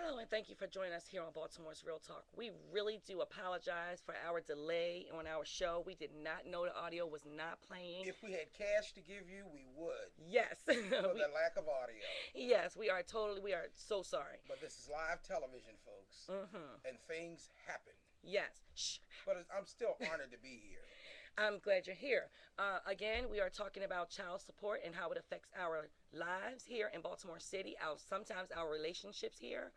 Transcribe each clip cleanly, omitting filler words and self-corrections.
Hello, and thank you for joining us here on Baltimore's Real Talk. We really do apologize for our delay on our show. We did not know the audio was not playing. If we had cash to give you, we would. Yes. For the lack of audio. Yes, we are so sorry. But this is live television, folks. And things happen. Yes. Shh. But I'm still honored to be here. I'm glad you're here. Again, we are talking about child support and how it affects our lives here in Baltimore City, sometimes our relationships here.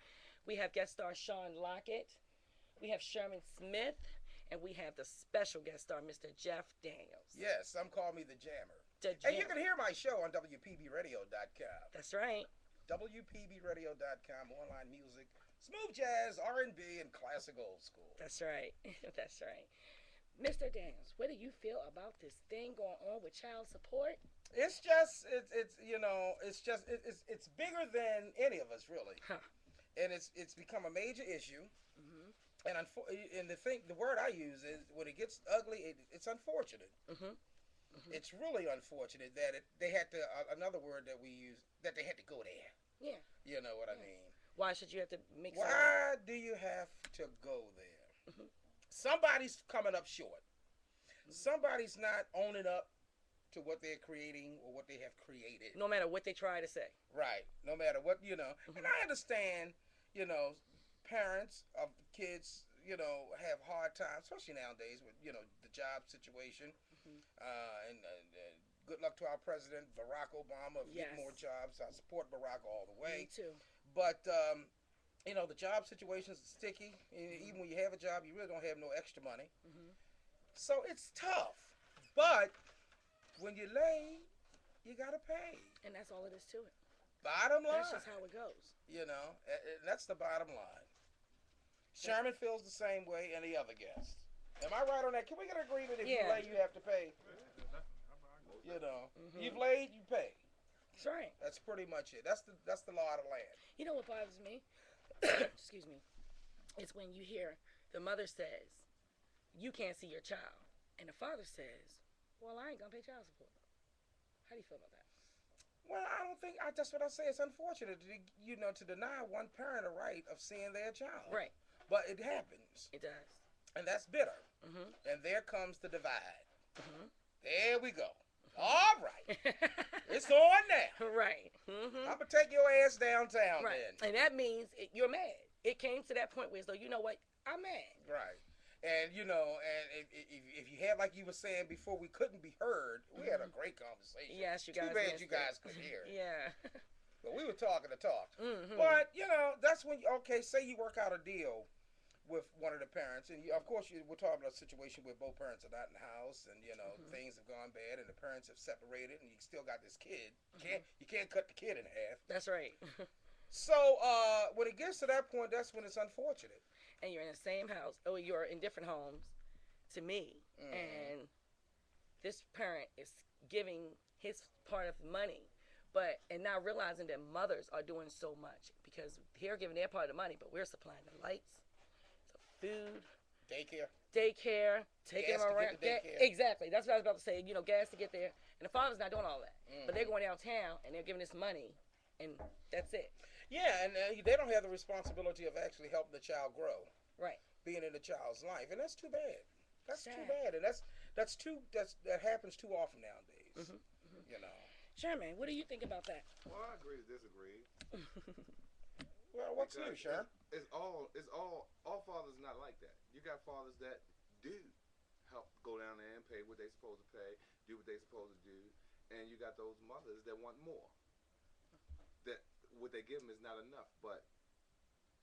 We have guest star Sean Lockett. We have Sherman Smith. And we have the special guest star, Mr. Jeff Daniels. Yes, some call me the Jammer. And you can hear my show on WPBRadio.com. That's right. WPBRadio.com, online music, smooth jazz, R&B, and classic old school. That's right. That's right. Mr. Daniels, what do you feel about this thing going on with child support? It's bigger than any of us, really. Huh. And it's become a major issue. And the word I use is, when it gets ugly, it's unfortunate. It's really unfortunate that they had to, another word that we use, that they had to go there. Yeah. You know what I mean? Why should you have to make Why do you have to go there? Somebody's coming up short. Somebody's not owning up to what they're creating or what they have created. No matter what they try to say. Right. No matter what, And I understand, parents of kids, have hard times, especially nowadays with, the job situation. And good luck to our president, Barack Obama, for getting more jobs. I support Barack all the way. Me too. But, the job situation is sticky. Even when you have a job, you really don't have no extra money. So it's tough. But when you lay, you got to pay. And that's all it is to it. Bottom line. That's just how it goes. And that's the bottom line. Sherman feels the same way, and the other guests. Am I right on that? Can we get an agreement? If you lay, you have to pay. You've laid, you pay. That's right. That's pretty much it. That's the law of the land. You know what bothers me? Excuse me. It's when you hear the mother says, you can't see your child. And the father says, well, I ain't going to pay child support. How do you feel about that? Well, I don't think, that's what I say. It's unfortunate, to deny one parent a right of seeing their child. Right. But it happens. It does. And that's bitter. And there comes the divide. There we go. All right. It's on now. Right. I'm going to take your ass downtown then. And that means you're mad. It came to that point where it's like, you know what? I'm mad. Right. And, if you had, like you were saying before, we couldn't be heard, we had a great conversation. Yes, you guys. Too bad you guys couldn't hear it. Yeah. But we were talking the talk. But, that's when, say you work out a deal with one of the parents, and of course we're talking about a situation where both parents are not in the house, and things have gone bad, and the parents have separated, and you still got this kid. You can't cut the kid in half. That's right. So when it gets to that point, that's when it's unfortunate. And you're in the same house, or you're in different homes, to me, and this parent is giving his part of the money, and not realizing that mothers are doing so much, because they're giving their part of the money, but we're supplying the lights, the food, daycare, taking them around. Exactly. That's what I was about to say. Gas to get there. And the father's not doing all that. But they're going downtown and they're giving this money, and that's it. Yeah, and they don't have the responsibility of actually helping the child grow. Right. Being in the child's life, and that's too bad. That's too bad, and that happens too often nowadays. Sherman, what do you think about that? Well, I agree to disagree. Well, what's new, Sherman? It's all fathers not like that. You got fathers that do help go down there and pay what they supposed to pay, do what they supposed to do, and you got those mothers that want more. That what they give them is not enough, but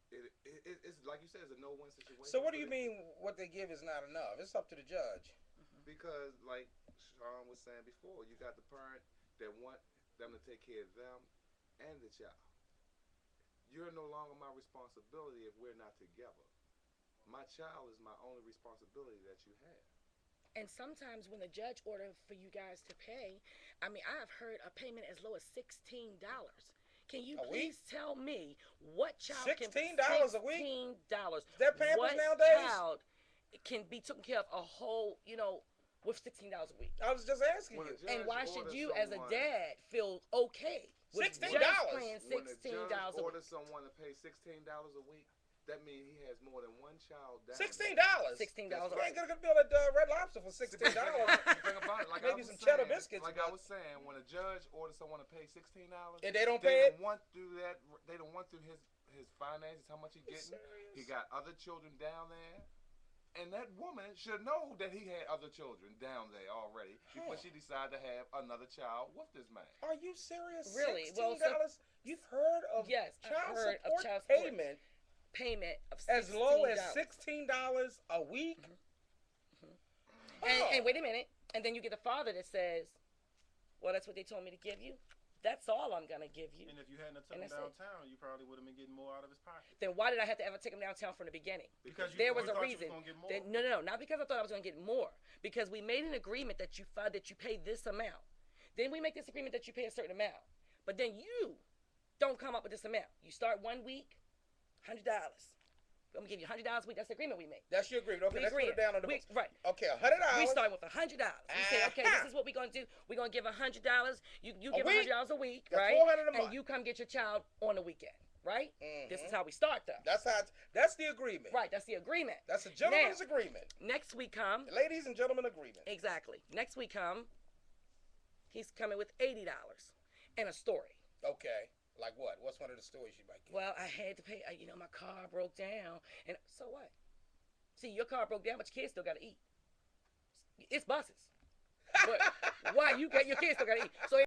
it's like you said, it's a no-win situation. So what do you mean what they give is not enough? It's up to the judge. Because like Sean was saying before, you got the parent that want them to take care of them and the child. You're no longer my responsibility if we're not together. My child is my only responsibility that you have. And sometimes when the judge ordered for you guys to pay, I mean, I have heard a payment as low as $16. Can you please tell me what child can $16 a week? $16. That Pampers what nowadays? Child can be taken care of a whole, with $16 a week? I was just asking you. And why should you, as a dad, feel okay was $16? just paying When the $16 judge a week. orders someone to pay $16 a week, that means he has more than one child down. $16. $16 You ain't gonna build a Red Lobster for $16. The thing about it, like Maybe I was some cheddar saying, biscuits, Like but- I was saying, when a judge orders someone to pay $16, And they don't pay it? went through that. They don't went through his finances, how much he You getting. serious? He got other children down there. And that woman should know that he had other children down there already before Huh. she decided to have another child with this man. Are you serious? Really? Well, $16? You've heard of Yes, I've child heard of support child support. payment Payment of as low as $16. $16 a week? And wait a minute. And then you get a father that says, well, that's what they told me to give you. That's all I'm going to give you. And if you hadn't have took And him that's it. downtown, you probably would have been getting more out of his pocket. Then why did I have to ever take him downtown from the beginning? Because you There was a thought reason. You was gonna get more. No, not because I thought I was going to get more. Because we made an agreement that you pay this amount. Then we make this agreement that you pay a certain amount. But then you don't come up with this amount. You start 1 week, $100. I'm gonna give you $100 a week. That's the agreement we made. That's your agreement. Okay, We let's put agreed. it down on the We- books. right. Okay, $100. We start with $100. We say, okay, Uh-huh. this is what we're gonna do. We're gonna give $100. You A give week? $100 a week, That's right? $400 a month. And you come get your child on the weekend, right? This is Mhm. how we start, though. That's the agreement. Right. That's the agreement. That's a gentleman's agreement. Next week come. Ladies and gentlemen agreement. Exactly. Next week come. He's coming with $80 and a story. Okay. Like what? What's one of the stories you might get? Well, I had to pay. My car broke down, and so what? See, your car broke down, but your kids still gotta eat. It's buses. But why your kids still gotta eat? So